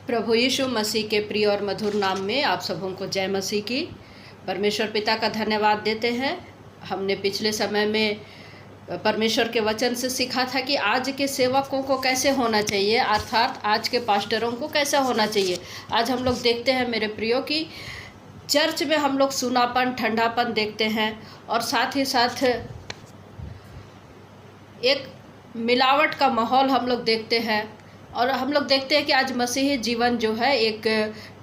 प्रभु यीशु मसीह के प्रिय और मधुर नाम में आप सबों को जय मसीह की। परमेश्वर पिता का धन्यवाद देते हैं। हमने पिछले समय में परमेश्वर के वचन से सीखा था कि आज के सेवकों को कैसे होना चाहिए, अर्थात आज के पास्टरों को कैसा होना चाहिए। आज हम लोग देखते हैं मेरे प्रियो की चर्च में हम लोग सूनापन, ठंडापन देखते हैं और साथ ही साथ एक मिलावट का माहौल हम लोग देखते हैं। और हम लोग देखते हैं कि आज मसीही जीवन जो है एक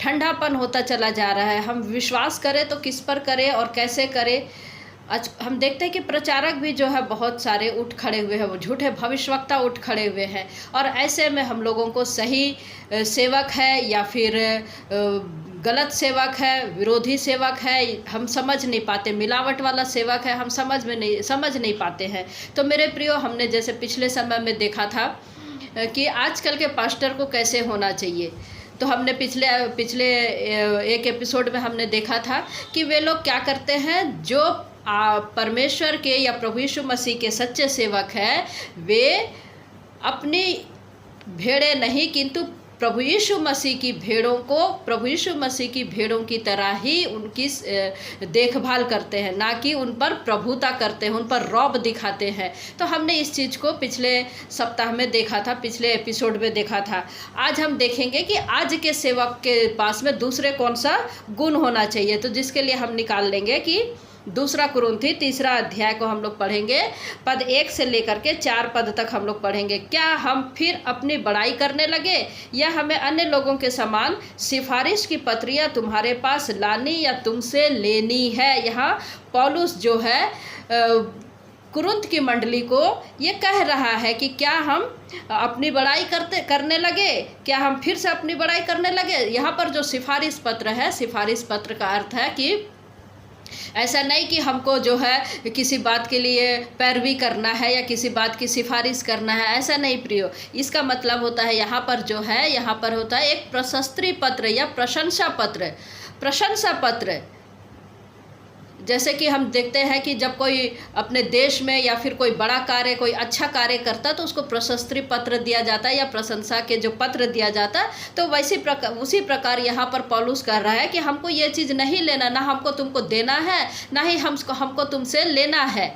ठंडापन होता चला जा रहा है। हम विश्वास करें तो किस पर करें और कैसे करें। आज हम देखते हैं कि प्रचारक भी जो है बहुत सारे उठ खड़े हुए हैं, वो झूठे भविष्यवक्ता उठ खड़े हुए हैं। और ऐसे में हम लोगों को सही सेवक है या फिर गलत सेवक है, विरोधी सेवक है, हम समझ नहीं पाते। मिलावट वाला सेवक है, हम समझ नहीं पाते हैं। तो मेरे प्रियो, हमने जैसे पिछले समय में देखा था कि आजकल के पास्टर को कैसे होना चाहिए। तो हमने पिछले एक एपिसोड में हमने देखा था कि वे लोग क्या करते हैं, जो परमेश्वर के या प्रभु यीशु मसीह के सच्चे सेवक हैं, वे अपनी भेड़ें नहीं किंतु प्रभु यीशु मसीह की भेड़ों की तरह ही उनकी देखभाल करते हैं, ना कि उन पर प्रभुता करते हैं, उन पर रौब दिखाते हैं। तो हमने इस चीज़ को पिछले सप्ताह में देखा था, पिछले एपिसोड में देखा था। आज हम देखेंगे कि आज के सेवक के पास में दूसरे कौन सा गुण होना चाहिए। तो जिसके लिए हम निकाल लेंगे कि दूसरा कुरिन्थी 3 अध्याय को हम लोग पढ़ेंगे, पद 1 से लेकर के 4 पद तक हम लोग पढ़ेंगे। क्या हम फिर अपनी बड़ाई करने लगे, या हमें अन्य लोगों के समान सिफारिश की पत्रियां तुम्हारे पास लानी या तुमसे लेनी है। यहाँ पौलुस जो है कुरिन्थ की मंडली को ये कह रहा है कि क्या हम अपनी बड़ाई करने लगे, क्या हम फिर से अपनी बड़ाई करने लगे। यहाँ पर जो सिफारिश पत्र है, सिफारिश पत्र का अर्थ है कि ऐसा नहीं कि हमको जो है किसी बात के लिए पैरवी करना है या किसी बात की सिफारिश करना है, ऐसा नहीं प्रियो। इसका मतलब होता है यहाँ पर जो है, यहाँ पर होता है एक प्रशस्ति पत्र या प्रशंसा पत्र। जैसे कि हम देखते हैं कि जब कोई अपने देश में या फिर कोई बड़ा कार्य, कोई अच्छा कार्य करता है तो उसको प्रशस्ति पत्र दिया जाता है या प्रशंसा के जो पत्र दिया जाता है। तो उसी प्रकार यहाँ पर पौलुस कह रहा है कि हमको ये चीज़ नहीं लेना, ना हमको तुमको देना है, ना ही हमको तुमसे लेना है।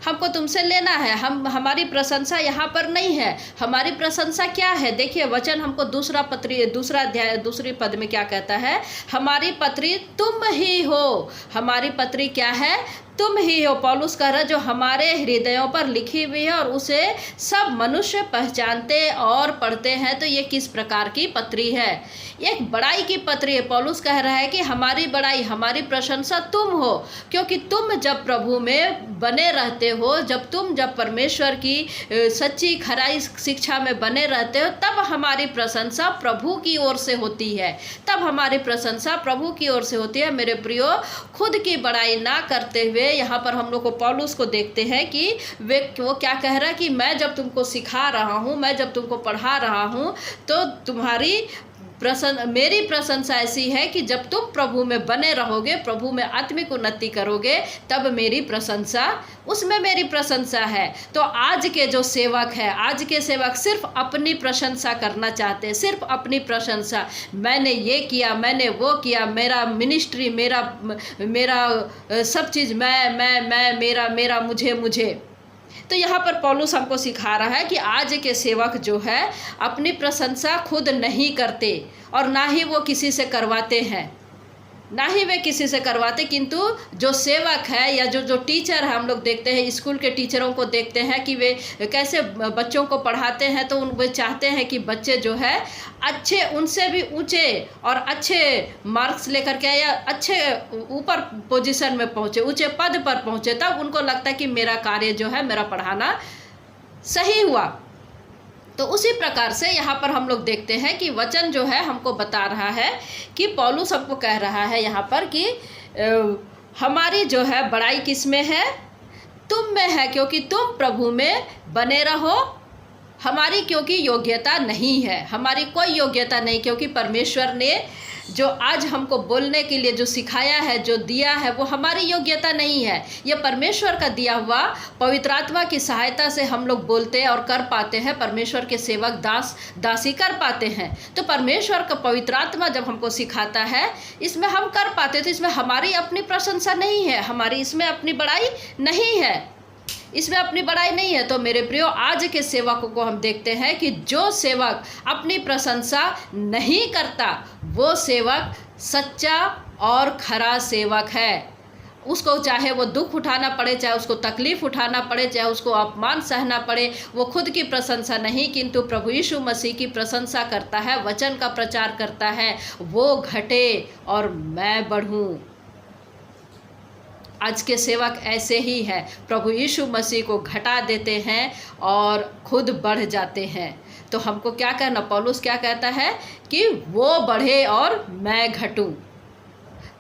हमको तुमसे लेना है, हमारी प्रशंसा यहाँ पर नहीं है। हमारी प्रशंसा क्या है, देखिए वचन हमको दूसरा अध्याय दूसरी पद में क्या कहता है, हमारी पत्री तुम ही हो। हमारी पत्री क्या है, तुम ही हो। पौलुस कह रहा जो हमारे हृदयों पर लिखी हुई है और उसे सब मनुष्य पहचानते और पढ़ते हैं। तो ये किस प्रकार की पत्री है, एक बड़ाई की पत्री है। पौलुस कह रहा है कि हमारी बड़ाई, हमारी प्रशंसा तुम हो, क्योंकि तुम जब प्रभु में बने रहते हो, जब परमेश्वर की सच्ची खराई शिक्षा में बने रहते हो, तब हमारी प्रशंसा प्रभु की ओर से होती है, मेरे प्रियो, खुद की बड़ाई ना करते हुए यहाँ पर हम लोग को पौलुस को देखते हैं कि वो क्या कह रहा है कि मैं जब तुमको सिखा रहा हूँ, मैं जब तुमको पढ़ा रहा हूँ, तो मेरी प्रशंसा ऐसी है कि जब तुम प्रभु में बने रहोगे, प्रभु में आत्मिक उन्नति करोगे, तब उसमें मेरी प्रशंसा है। तो आज के जो सेवक है, आज के सेवक सिर्फ अपनी प्रशंसा करना चाहते हैं, सिर्फ अपनी प्रशंसा। मैंने ये किया, मैंने वो किया, मेरा मिनिस्ट्री, मेरा सब चीज़ मेरा मुझे। तो यहाँ पर पौलुस हमको सिखा रहा है कि आज के सेवक जो है अपनी प्रशंसा खुद नहीं करते और ना ही वो किसी से करवाते हैं, किंतु जो सेवक है या जो टीचर है, हम लोग देखते हैं स्कूल के टीचरों को देखते हैं कि वे कैसे बच्चों को पढ़ाते हैं। तो वे चाहते हैं कि बच्चे जो है अच्छे, उनसे भी ऊंचे और अच्छे मार्क्स लेकर के या अच्छे ऊपर पोजीशन में पहुँचे, ऊंचे पद पर पहुँचे। तब उनको लगता है कि मेरा कार्य जो है, मेरा पढ़ाना सही हुआ। तो उसी प्रकार से यहाँ पर हम लोग देखते हैं कि वचन जो है हमको बता रहा है कि पौलुस हमको कह रहा है यहाँ पर कि हमारी जो है बड़ाई किस में है, तुम में है, क्योंकि तुम प्रभु में बने रहो। हमारी क्योंकि योग्यता नहीं है, हमारी कोई योग्यता नहीं, क्योंकि परमेश्वर ने जो आज हमको बोलने के लिए जो सिखाया है, जो दिया है, वो हमारी योग्यता नहीं है। ये परमेश्वर का दिया हुआ पवित्र आत्मा की सहायता से हम लोग बोलते हैं और कर पाते हैं। परमेश्वर के सेवक दास दासी कर पाते हैं। तो परमेश्वर का पवित्र आत्मा जब हमको सिखाता है, इसमें हम कर पाते। तो इसमें हमारी अपनी प्रशंसा नहीं है, हमारी इसमें अपनी बड़ाई नहीं है, इसमें अपनी बड़ाई नहीं है। तो मेरे प्रियो, आज के सेवकों को हम देखते हैं कि जो सेवक अपनी प्रशंसा नहीं करता, वो सेवक सच्चा और खरा सेवक है। उसको चाहे वो दुख उठाना पड़े, चाहे उसको तकलीफ़ उठाना पड़े, चाहे उसको अपमान सहना पड़े, वो खुद की प्रशंसा नहीं किंतु प्रभु यीशु मसीह की प्रशंसा करता है, वचन का प्रचार करता है। वो घटे और मैं बढ़ूँ। आज के सेवक ऐसे ही हैं, प्रभु यीशु मसीह को घटा देते हैं और खुद बढ़ जाते हैं। तो हमको क्या करना, पौलुस क्या कहता है कि वो बढ़े और मैं घटूं।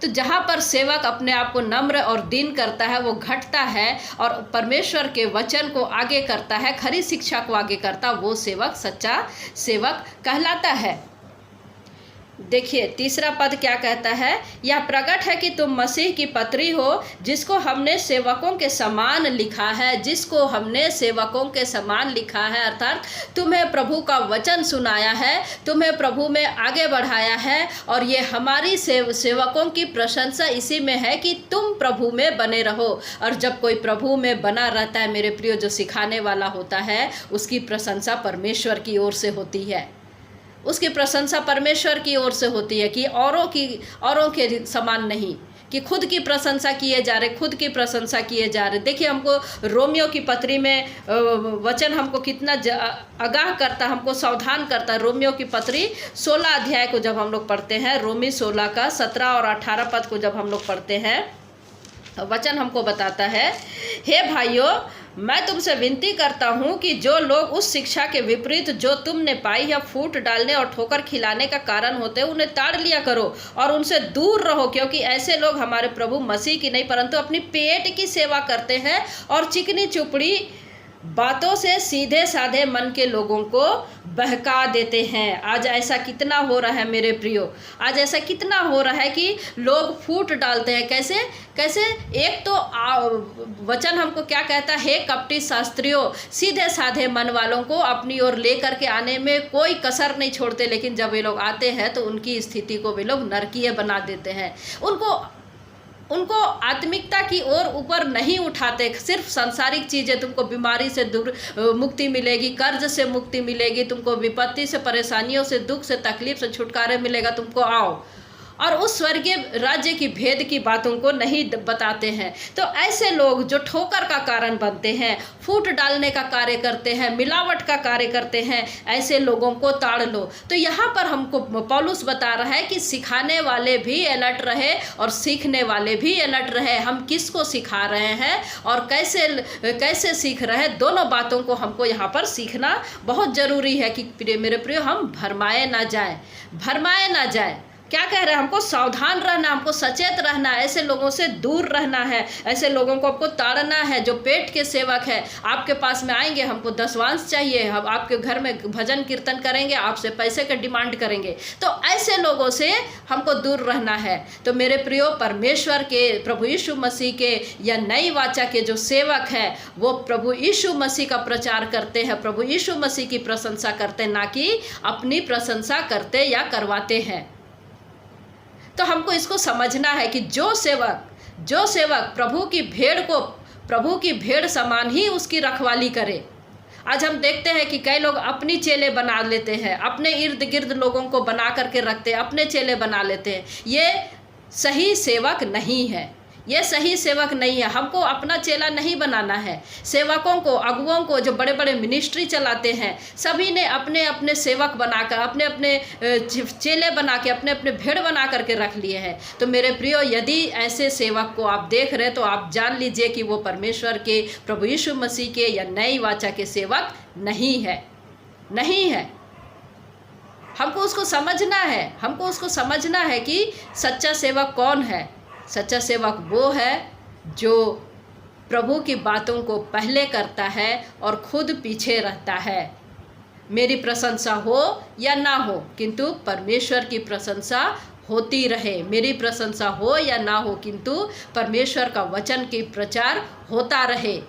तो जहाँ पर सेवक अपने आप को नम्र और दीन करता है, वो घटता है और परमेश्वर के वचन को आगे करता है, खरी शिक्षा को आगे करता, वो सेवक सच्चा सेवक कहलाता है। देखिए तीसरा पद क्या कहता है, यह प्रकट है कि तुम मसीह की पत्री हो, जिसको हमने सेवकों के समान लिखा है, जिसको हमने सेवकों के समान लिखा है, अर्थात तुम्हें प्रभु का वचन सुनाया है, तुम्हें प्रभु में आगे बढ़ाया है। और ये हमारी सेवकों की प्रशंसा इसी में है कि तुम प्रभु में बने रहो। और जब कोई प्रभु में बना रहता है मेरे प्रियो, जो सिखाने वाला होता है, उसकी प्रशंसा परमेश्वर की ओर से होती है, उसकी प्रशंसा परमेश्वर की ओर से होती है कि औरों के समान नहीं, कि खुद की प्रशंसा किए जा रहे, खुद की प्रशंसा किए जा रहे। देखिए हमको रोमियो की पत्री में वचन हमको कितना आगाह करता, हमको सावधान करता है। रोमियो की पत्री 16 अध्याय को जब हम लोग पढ़ते हैं, रोमी 16 का 17 और 18 पद को जब हम लोग पढ़ते हैं, वचन हमको बताता है, हे भाइयों, मैं तुमसे विनती करता हूँ कि जो लोग उस शिक्षा के विपरीत जो तुमने पाई या फूट डालने और ठोकर खिलाने का कारण होते हैं, उन्हें ताड़ लिया करो और उनसे दूर रहो, क्योंकि ऐसे लोग हमारे प्रभु मसीह की नहीं परंतु अपनी पेट की सेवा करते हैं और चिकनी चुपड़ी बातों से सीधे साधे मन के लोगों को बहका देते हैं। आज ऐसा कितना हो रहा है मेरे प्रियो, आज ऐसा कितना हो रहा है कि लोग फूट डालते हैं। कैसे कैसे? एक तो वचन हमको क्या कहता है, कपटी शास्त्रियों, सीधे साधे मन वालों को अपनी ओर लेकर के आने में कोई कसर नहीं छोड़ते, लेकिन जब वे लोग आते हैं तो उनकी स्थिति को वे लोग नरकीय बना देते हैं। उनको आत्मिकता की ओर ऊपर नहीं उठाते। सिर्फ सांसारिक चीज़ें, तुमको बीमारी से दूर मुक्ति मिलेगी, कर्ज से मुक्ति मिलेगी, तुमको विपत्ति से, परेशानियों से, दुख से, तकलीफ से छुटकारे मिलेगा, तुमको आओ, और उस स्वर्गीय राज्य की भेद की बातों को नहीं बताते हैं। तो ऐसे लोग जो ठोकर का कारण बनते हैं, फूट डालने का कार्य करते हैं, मिलावट का कार्य करते हैं, ऐसे लोगों को ताड़ लो। तो यहाँ पर हमको पौलुस बता रहा है कि सिखाने वाले भी अलर्ट रहे और सीखने वाले भी अलर्ट रहे। हम किसको सिखा रहे हैं और कैसे सीख रहे हैं, दोनों बातों को हमको यहाँ पर सीखना बहुत ज़रूरी है कि मेरे प्रियो हम भरमाए ना जाए। क्या कह रहे हैं? हमको सावधान रहना, हमको सचेत रहना, ऐसे लोगों से दूर रहना है, ऐसे लोगों को आपको ताड़ना है जो पेट के सेवक है। आपके पास में आएंगे, हमको दशवांश चाहिए, हम आपके घर में भजन कीर्तन करेंगे, आपसे पैसे का डिमांड करेंगे, तो ऐसे लोगों से हमको दूर रहना है। तो मेरे प्रियो, परमेश्वर के, प्रभु यीशु मसीह के या नई वाचा के जो सेवक है, वो प्रभु यीशु मसीह का प्रचार करते हैं, प्रभु यीशु मसीह की प्रशंसा करते हैं, ना कि अपनी प्रशंसा करते या करवाते हैं। तो हमको इसको समझना है कि जो सेवक प्रभु की भेड़ समान ही उसकी रखवाली करे। आज हम देखते हैं कि कई लोग अपनी चेले बना लेते हैं, अपने इर्द गिर्द लोगों को बना करके रखते हैं, अपने चेले बना लेते हैं। ये सही सेवक नहीं है, ये सही सेवक नहीं है। हमको अपना चेला नहीं बनाना है। सेवकों को, अगुओं को, जो बड़े बड़े मिनिस्ट्री चलाते हैं, सभी ने अपने अपने सेवक बनाकर, अपने अपने चेले बना के, अपने अपने भेड़ बना करके रख लिए हैं। तो मेरे प्रियो, यदि ऐसे सेवक को आप देख रहे तो आप जान लीजिए कि वो परमेश्वर के, प्रभु यीशु मसीह के या नई वाचा के सेवक नहीं है। हमको उसको समझना है कि सच्चा सेवक कौन है। सच्चा सेवक वो है जो प्रभु की बातों को पहले करता है और खुद पीछे रहता है। मेरी प्रशंसा हो या ना हो, किंतु परमेश्वर की प्रशंसा होती रहे, मेरी प्रशंसा हो या ना हो, किंतु परमेश्वर का वचन की प्रचार होता रहे।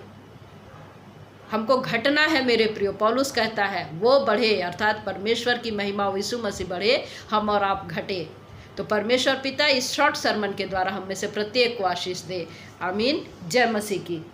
हमको घटना है मेरे प्रियो, पौलुस कहता है वो बढ़े, अर्थात परमेश्वर की महिमा यीशु मसीह बढ़े, हम और आप घटे। तो परमेश्वर पिता इस शॉर्ट सरमन के द्वारा हम में से प्रत्येक को आशीष दे। आमीन। जय मसीह की।